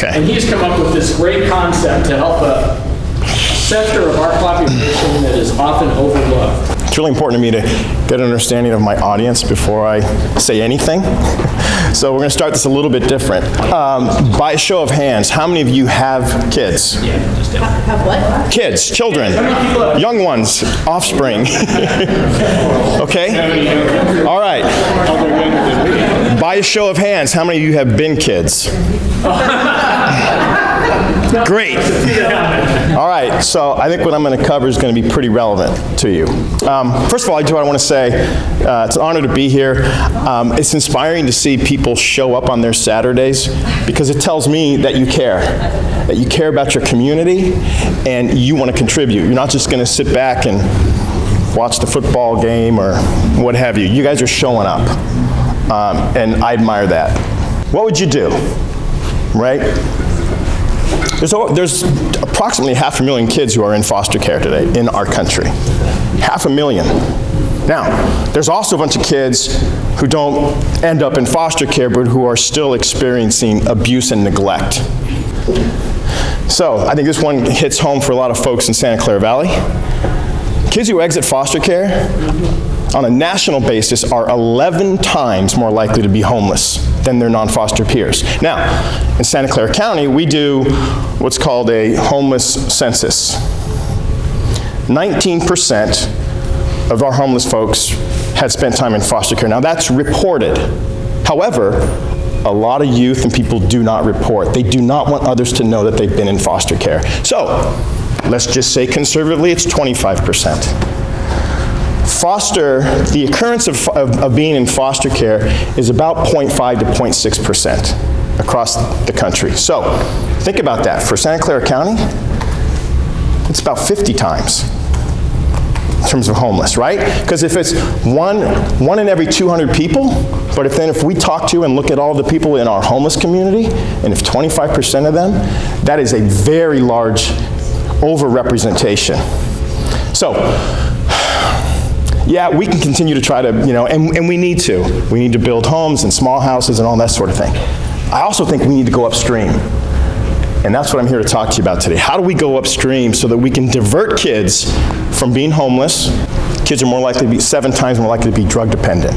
Okay. And he's come up with this great concept to help a sector of our population that is often overlooked. It's really important to me to get an understanding of my audience before I say anything. So we're going to start this a little bit different. By a show of hands, how many of you have kids? Have what? Kids, children, young ones, offspring. Okay? All right. By a show of hands, how many of you have been kids? Great. All right, so I think what I'm going to cover is going to be pretty relevant to you. First of all, I want to say it's an honor to be here. It's inspiring to see people show up on their Saturdays because it tells me that you care about your community and you want to contribute. You're not just going to sit back and watch the football game or what have you. You guys are showing up, and I admire that. What would you do, right? There's approximately 500,000 kids who are in foster care today in our country. 500,000. Now, there's also a bunch of kids who don't end up in foster care but who are still experiencing abuse and neglect. So, I think this one hits home for a lot of folks in Santa Clara Valley. Kids who exit foster care on a national basis are 11 times more likely to be homeless than their non-foster peers. Now, in Santa Clara County, we do what's called a homeless census. 19% of our homeless folks had spent time in foster care. Now, that's reported. However, a lot of youth and people do not report. They do not want others to know that they've been in foster care. So, let's just say conservatively, it's 25%. The occurrence of being in foster care is about 0.5 to 0.6% across the country. So, think about that. For Santa Clara County, it's about 50 times in terms of homeless, right? Because if it's one in every 200 people, but if we talk to and look at all the people in our homeless community, and if 25% of them, that is a very large overrepresentation. So, yeah, we can continue to try to, and we need to. We need to build homes and small houses and all that sort of thing. I also think we need to go upstream. And that's what I'm here to talk to you about today. How do we go upstream so that we can divert kids from being homeless? Kids are 7 times more likely to be drug dependent.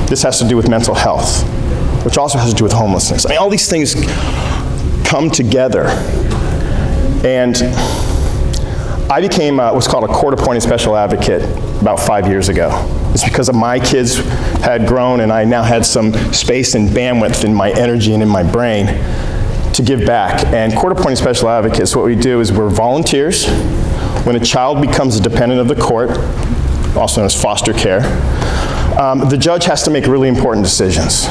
This has to do with mental health, which also has to do with homelessness. I mean, all these things come together. And I became what's called a court-appointed special advocate about 5 years ago. It's because of my kids had grown and I now had some space and bandwidth in my energy and in my brain to give back. And court-appointed special advocates, what we do is we're volunteers. When a child becomes a dependent of the court, also known as foster care, the judge has to make really important decisions.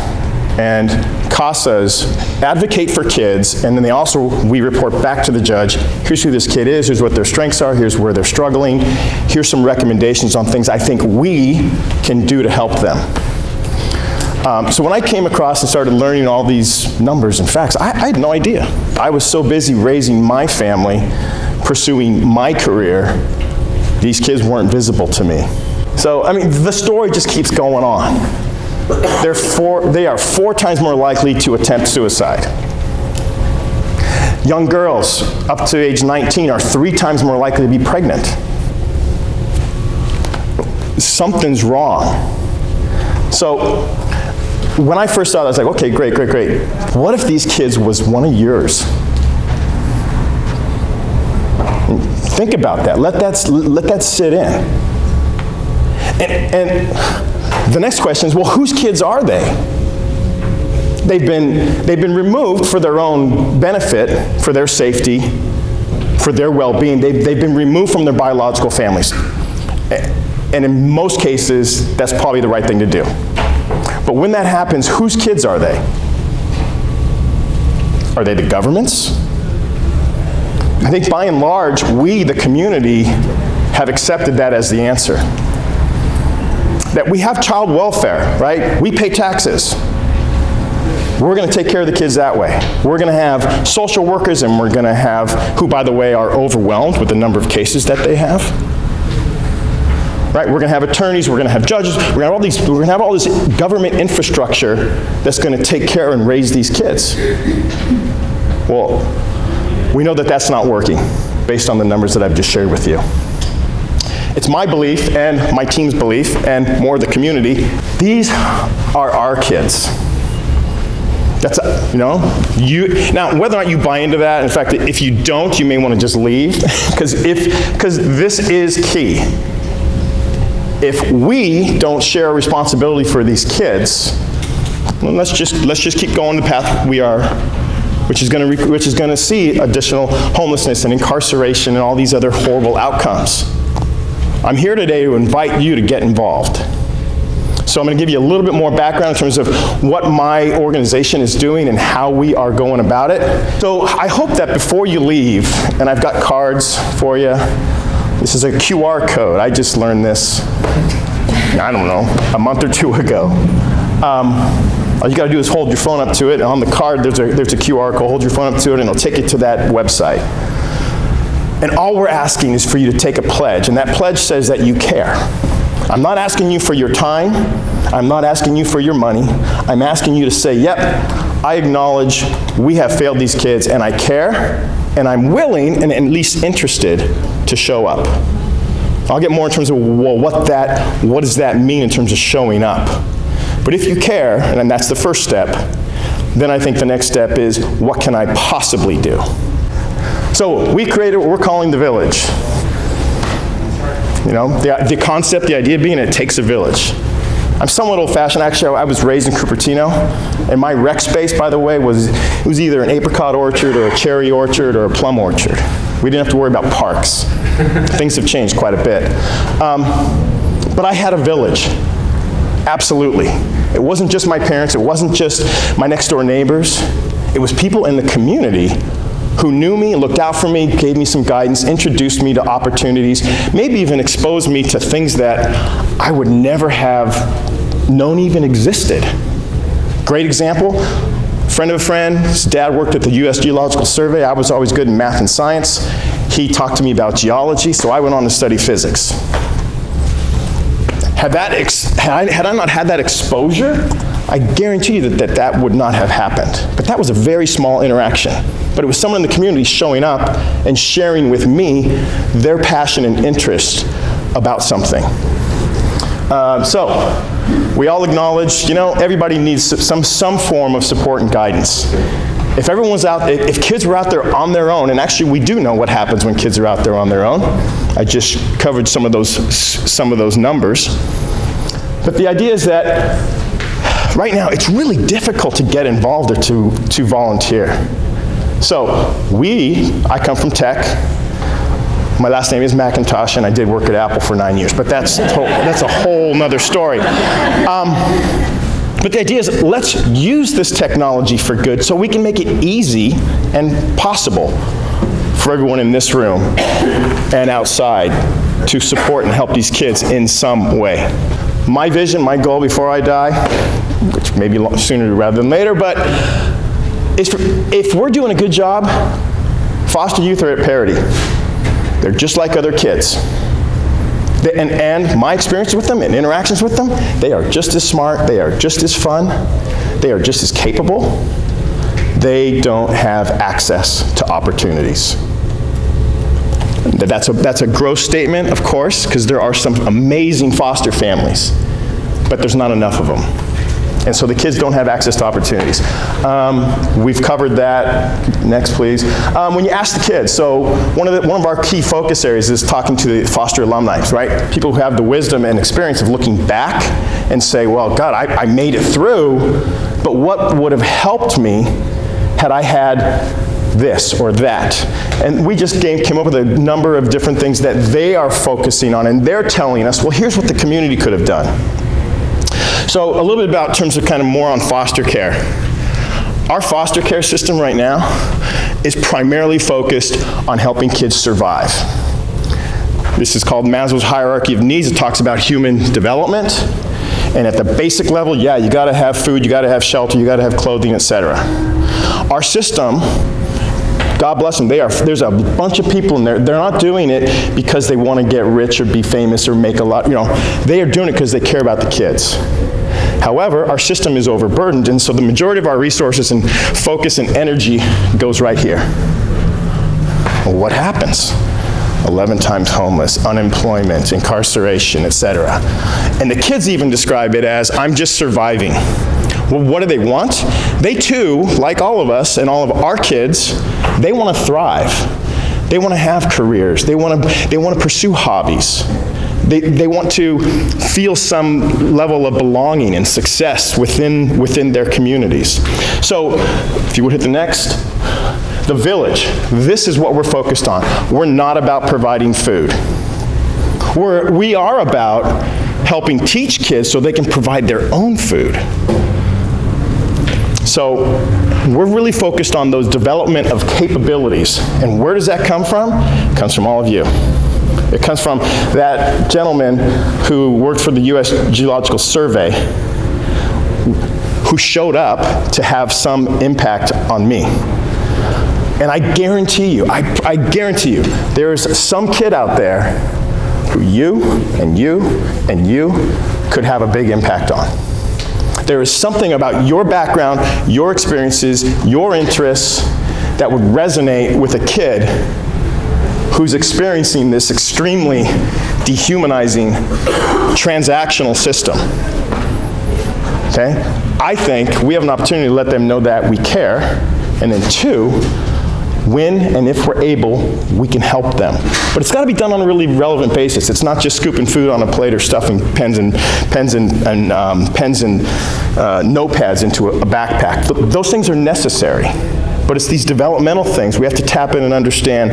And CASAs advocate for kids, and then we report back to the judge, here's who this kid is, here's what their strengths are, here's where they're struggling, here's some recommendations on things I think we can do to help them. So when I came across and started learning all these numbers and facts, I had no idea. I was so busy raising my family, pursuing my career, these kids weren't visible to me. So, I mean, the story just keeps going on. They are 4 times more likely to attempt suicide. Young girls up to age 19 are 3 times more likely to be pregnant. Something's wrong. So when I first saw that, I was like, okay, great. What if these kids was one of yours? Think about that. Let that sit in. And the next question is, well, whose kids are they? They've been removed for their own benefit, for their safety, for their well-being. They've been removed from their biological families. And in most cases, that's probably the right thing to do. But when that happens, whose kids are they? Are they the government's? I think by and large, we, the community, have accepted that as the answer. That we have child welfare, right? We pay taxes. We're going to take care of the kids that way. We're going to have social workers, and we're going to have, who by the way are overwhelmed with the number of cases that they have. Right? We're going to have attorneys, we're going to have judges, we're going to have all this government infrastructure that's going to take care and raise these kids. Well, we know that that's not working based on the numbers that I've just shared with you. It's my belief and my team's belief and more of the community, these are our kids. That's, now whether or not you buy into that, in fact, if you don't, you may want to just leave, because this is key. If we don't share responsibility for these kids, well, let's just keep going the path we are, which is going to see additional homelessness and incarceration and all these other horrible outcomes. I'm here today to invite you to get involved. So I'm going to give you a little bit more background in terms of what my organization is doing and how we are going about it. So I hope that before you leave, and I've got cards for you. This is a QR code. I just learned this, I don't know, a month or two ago. All you got to do is hold your phone up to it, and on the card there's a QR code. Hold your phone up to it, and it'll take you to that website. And all we're asking is for you to take a pledge, and that pledge says that you care. I'm not asking you for your time. I'm not asking you for your money. I'm asking you to say, yep, I acknowledge we have failed these kids, and I care, and I'm willing and at least interested to show up. I'll get more in terms of, well, what does that mean in terms of showing up? But if you care, and that's the first step, then I think the next step is, what can I possibly do? So we created what we're calling the village. The concept, the idea being it takes a village. I'm somewhat old-fashioned. Actually, I was raised in Cupertino, and my rec space, by the way, was either an apricot orchard or a cherry orchard or a plum orchard. We didn't have to worry about parks. Things have changed quite a bit. But I had a village, absolutely. It wasn't just my parents, it wasn't just my next-door neighbors. It was people in the community who knew me, looked out for me, gave me some guidance, introduced me to opportunities, maybe even exposed me to things that I would never have known even existed. Great example, friend of a friend, his dad worked at the U.S. Geological Survey. I was always good in math and science. He talked to me about geology, so I went on to study physics. Had I not had that exposure, I guarantee you that would not have happened. But that was a very small interaction. But it was someone in the community showing up and sharing with me their passion and interest about something. So we all acknowledge, everybody needs some form of support and guidance. If kids were out there on their own, and actually we do know what happens when kids are out there on their own. I just covered some of those numbers. But the idea is that right now it's really difficult to get involved or to volunteer. So I come from tech. My last name is MacIntosh, and I did work at Apple for 9 years, but that's a whole nother story. But the idea is, let's use this technology for good so we can make it easy and possible for everyone in this room and outside to support and help these kids in some way. My vision, my goal before I die, which may be sooner rather than later, but if we're doing a good job, foster youth are at parity. They're just like other kids. And my experience with them and interactions with them, they are just as smart, they are just as fun, they are just as capable. They don't have access to opportunities. That's a gross statement, of course, because there are some amazing foster families, but there's not enough of them. And so the kids don't have access to opportunities. We've covered that. Next, please. When you ask the kids, so one of our key focus areas is talking to the foster alumni, right? People who have the wisdom and experience of looking back and say, well, God, I made it through, but what would have helped me had I had this or that? And we just came up with a number of different things that they are focusing on, and they're telling us, well, here's what the community could have done. So a little bit about in terms of kind of more on foster care. Our foster care system right now is primarily focused on helping kids survive. This is called Maslow's hierarchy of needs. It talks about human development. And at the basic level, yeah, you gotta have food, you gotta have shelter, you gotta have clothing, etc. Our system, God bless them, there's a bunch of people in there. They're not doing it because they want to get rich or be famous or make a lot, They are doing it because they care about the kids. However, our system is overburdened, and so the majority of our resources and focus and energy goes right here. Well, what happens? 11 times homeless, unemployment, incarceration, etc. And the kids even describe it as, I'm just surviving. Well, what do they want? They too, like all of us and all of our kids, they want to thrive. They want to have careers. They want to pursue hobbies. They want to feel some level of belonging and success within their communities. So, if you would hit the next, the village. This is what we're focused on. We're not about providing food. We are about helping teach kids so they can provide their own food. So we're really focused on those development of capabilities. And where does that come from? It comes from all of you. It comes from that gentleman who worked for the U.S. Geological Survey, who showed up to have some impact on me. And I guarantee you, I guarantee you, there's some kid out there who you and you and you could have a big impact on. There is something about your background, your experiences, your interests that would resonate with a kid who's experiencing this extremely dehumanizing transactional system. Okay? I think we have an opportunity to let them know that we care, and then two, when and if we're able, we can help them. But it's got to be done on a really relevant basis. It's not just scooping food on a plate or stuffing pens and notepads into a backpack. Those things are necessary. But it's these developmental things. We have to tap in and understand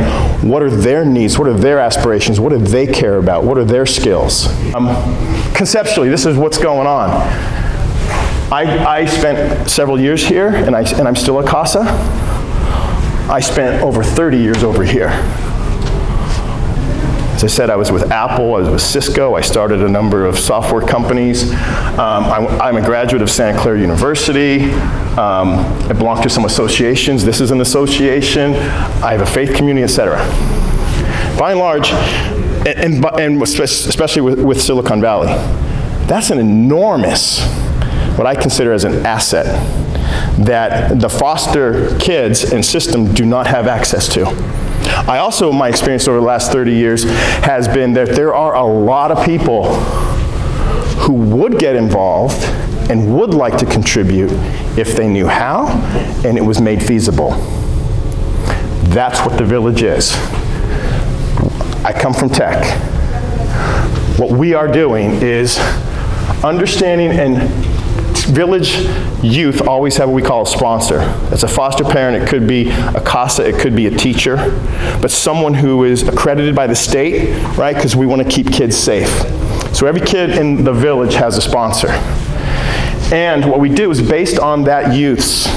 what are their needs, what are their aspirations, what do they care about, what are their skills. Conceptually, this is what's going on. I spent several years here, and I'm still at CASA. I spent over 30 years over here. As I said, I was with Apple, I was with Cisco, I started a number of software companies. I'm a graduate of Santa Clara University. I belong to some associations. This is an association. I have a faith community, etc. By and large, and especially with Silicon Valley, that's an enormous, what I consider as an asset that the foster kids and system do not have access to. I also, my experience over the last 30 years has been that there are a lot of people who would get involved and would like to contribute if they knew how and it was made feasible. That's what the village is. I come from tech. What we are doing is understanding, and village youth always have what we call a sponsor. As a foster parent, it could be a CASA, it could be a teacher, but someone who is accredited by the state, right? Because we want to keep kids safe. So every kid in the village has a sponsor. And what we do is based on that youth's,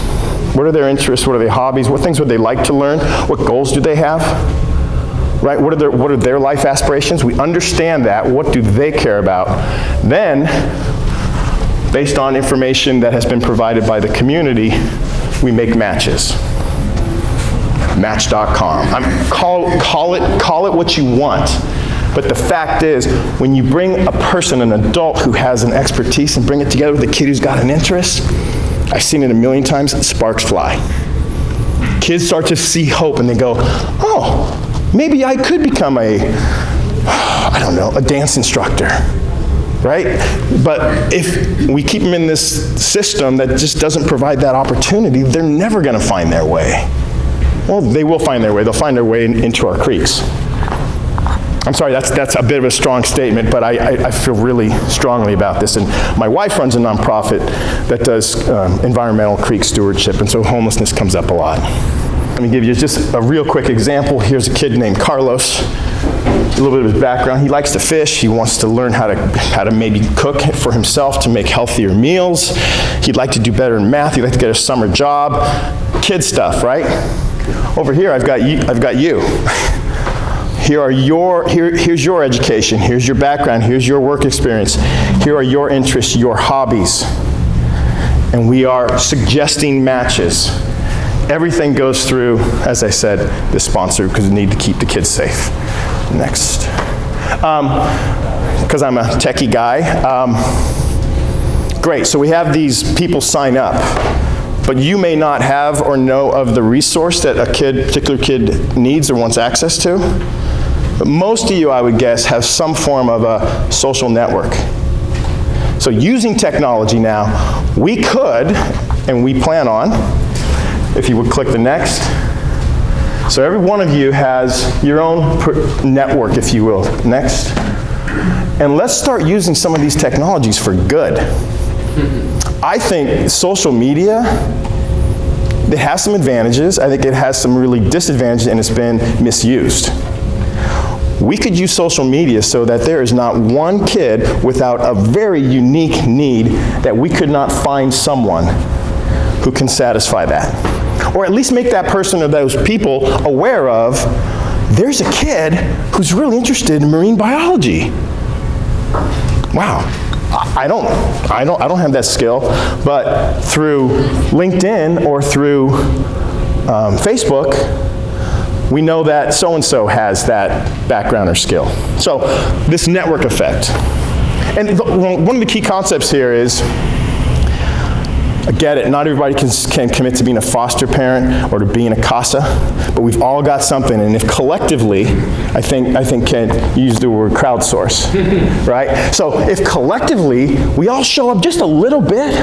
what are their interests, what are their hobbies, what things would they like to learn, what goals do they have, right? What are their life aspirations? We understand that, what do they care about? Then, based on information that has been provided by the community, we make matches. Match.com. Call it what you want. But the fact is, when you bring a person, an adult who has an expertise, and bring it together with a kid who's got an interest, I've seen it a million times, sparks fly. Kids start to see hope and they go, oh, maybe I could become a dance instructor. Right? But if we keep them in this system that just doesn't provide that opportunity, they're never going to find their way. Well, they will find their way. They'll find their way into our creeks. I'm sorry, that's a bit of a strong statement, but I feel really strongly about this. And my wife runs a nonprofit that does environmental creek stewardship, and so homelessness comes up a lot. Let me give you just a real quick example. Here's a kid named Carlos. A little bit of his background. He likes to fish. He wants to learn how to maybe cook for himself to make healthier meals. He'd like to do better in math. He'd like to get a summer job. Kid stuff, right? Over here, I've got you. Here's your education. Here's your background. Here's your work experience. Here are your interests, your hobbies. And we are suggesting matches. Everything goes through, as I said, the sponsor, because we need to keep the kids safe. Next. Because I'm a techie guy, great, so we have these people sign up, but you may not have or know of the resource that a particular kid needs or wants access to. But most of you, I would guess, have some form of a social network. So using technology now, we could, and we plan on, if you would click the next. So every one of you has your own network, if you will. Next. And let's start using some of these technologies for good. I think social media, it has some advantages. I think it has some really disadvantages, and it's been misused. We could use social media so that there is not one kid without a very unique need that we could not find someone who can satisfy that. Or at least make that person or those people aware of, there's a kid who's really interested in marine biology. Wow, I don't have that skill, but through LinkedIn or through Facebook, we know that so-and-so has that background or skill. So this network effect. And one of the key concepts here is, I get it, not everybody can commit to being a foster parent or to being a CASA, but we've all got something, and if collectively, I think Ken used the word crowdsource, right? So if collectively, we all show up just a little bit,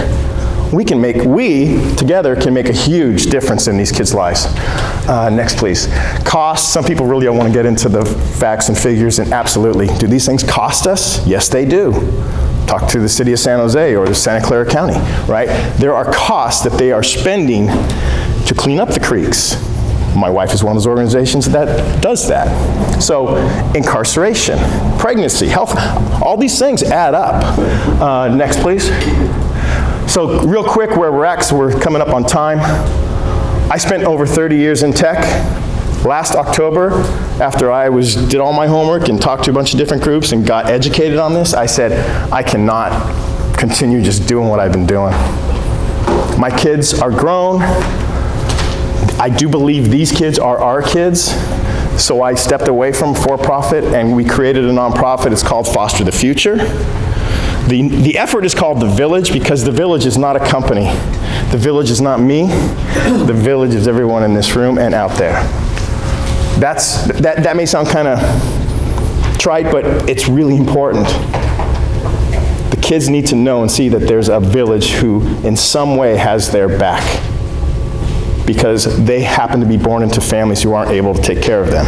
we together can make a huge difference in these kids' lives. Next, please. Costs, some people really don't want to get into the facts and figures, and absolutely, do these things cost us? Yes, they do. Talk to the city of San Jose or the Santa Clara County, right? There are costs that they are spending to clean up the creeks. My wife is one of those organizations that does that. So incarceration, pregnancy, health, all these things add up. Next, please. So real quick, where we're at, 'cause we're coming up on time. I spent over 30 years in tech. Last October, after I did all my homework and talked to a bunch of different groups and got educated on this, I said, I cannot continue just doing what I've been doing. My kids are grown. I do believe these kids are our kids. So I stepped away from for-profit and we created a nonprofit. It's called Foster the Future. The effort is called The Village because The Village is not a company. The Village is not me. The Village is everyone in this room and out there. That may sound kind of trite, but it's really important. The kids need to know and see that there's a village who in some way has their back because they happen to be born into families who aren't able to take care of them.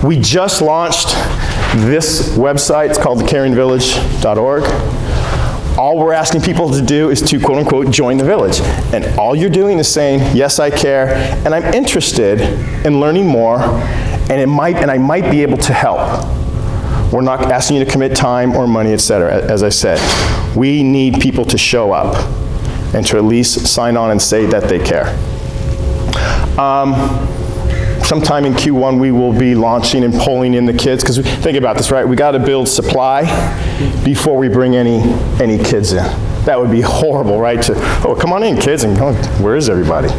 We just launched this website. It's called thecaringvillage.org. All we're asking people to do is to, quote unquote, join the village. And all you're doing is saying, yes, I care, and I'm interested in learning more, and I might be able to help. We're not asking you to commit time or money, etc. As I said, we need people to show up and to at least sign on and say that they care. Sometime in Q1, we will be launching and pulling in the kids, because think about this, right? We got to build supply before we bring any kids in. That would be horrible, right? Oh, come on in, kids, and where is everybody?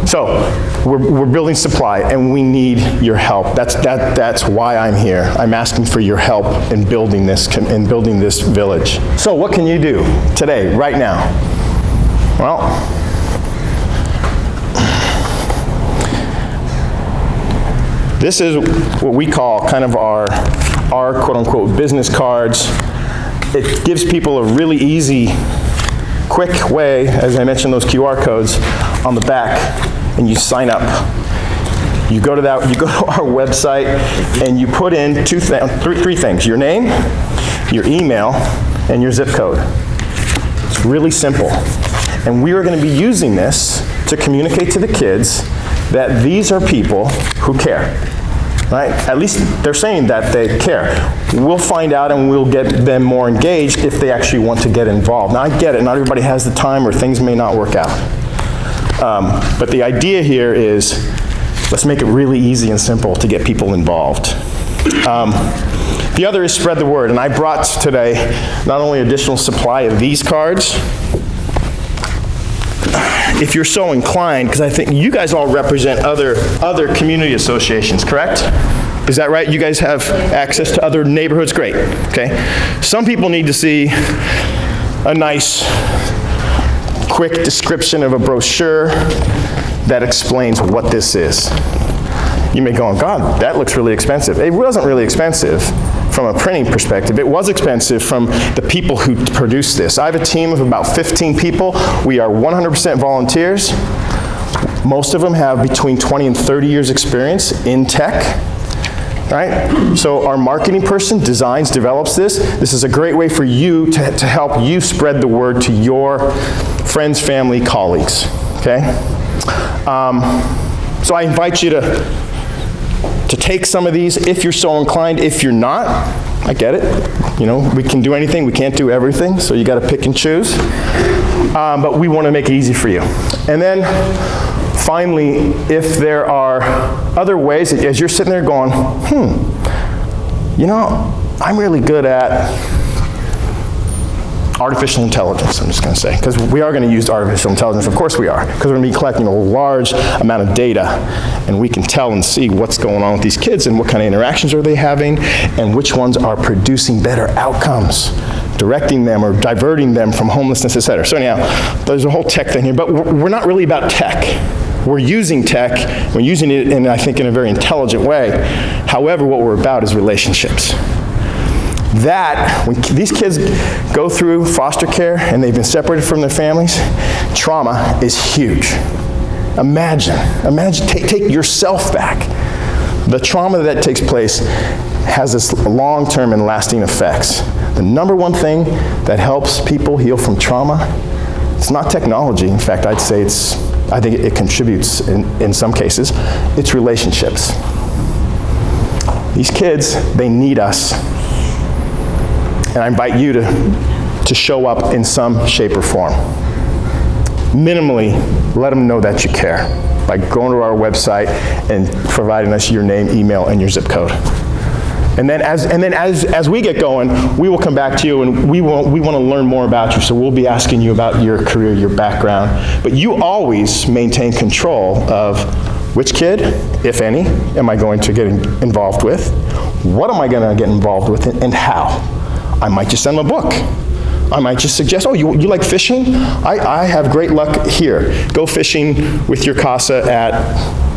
So we're building supply, and we need your help. That's why I'm here. I'm asking for your help in building this village. So what can you do today, right now? Well, this is what we call kind of our quote-unquote business cards. It gives people a really easy, quick way, as I mentioned, those QR codes on the back, and you sign up. You go to our website, and you put in three things: your name, your email, and your zip code. It's really simple. And we are going to be using this to communicate to the kids that these are people who care. Right? At least they're saying that they care. We'll find out and we'll get them more engaged if they actually want to get involved. Now I get it, not everybody has the time or things may not work out. But the idea here is, let's make it really easy and simple to get people involved. The other is spread the word, and I brought today not only additional supply of these cards, if you're so inclined, because I think you guys all represent other community associations, correct? Is that right? You guys have access to other neighborhoods? Great, okay. Some people need to see a nice, quick description of a brochure that explains what this is. You may go, God, that looks really expensive. It wasn't really expensive from a printing perspective. It was expensive from the people who produced this. I have a team of about 15 people. We are 100% volunteers. Most of them have between 20 and 30 years experience in tech. Right? So our marketing person designs, develops this. This is a great way for you to help you spread the word to your friends, family, colleagues. Okay? So I invite you to take some of these if you're so inclined. If you're not, I get it. You know, we can do anything, we can't do everything, so you got to pick and choose. But we want to make it easy for you. And then finally, if there are other ways, as you're sitting there going, you know, I'm really good at artificial intelligence, I'm just going to say, because we are going to use artificial intelligence. Of course we are, because we're going to be collecting a large amount of data, and we can tell and see what's going on with these kids and what kind of interactions are they having, and which ones are producing better outcomes, directing them or diverting them from homelessness, et cetera. So anyhow, there's a whole tech thing here, but we're not really about tech. We're using tech, we're using it in, I think, in a very intelligent way. However, what we're about is relationships. That, when these kids go through foster care and they've been separated from their families, trauma is huge. Imagine, take yourself back. The trauma that takes place has this long-term and lasting effects. The number one thing that helps people heal from trauma, it's not technology. In fact, I'd say I think it contributes in some cases. It's relationships. These kids, they need us. And I invite you to show up in some shape or form. Minimally, let them know that you care by going to our website and providing us your name, email, and your zip code. And then as we get going, we will come back to you and we want to learn more about you. So we'll be asking you about your career, your background. But you always maintain control of which kid, if any, am I going to get involved with? What am I going to get involved with, and how? I might just send them a book. I might just suggest, oh, you like fishing? I have great luck here. Go fishing with your CASA at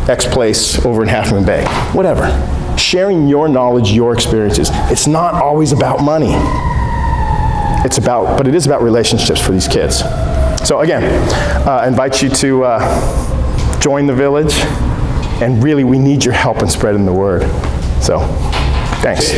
X place over in Half Moon Bay. Whatever. Sharing your knowledge, your experiences. It's not always about money. But it is about relationships for these kids. So again, I invite you to join the village, and really we need your help in spreading the word. So, thanks.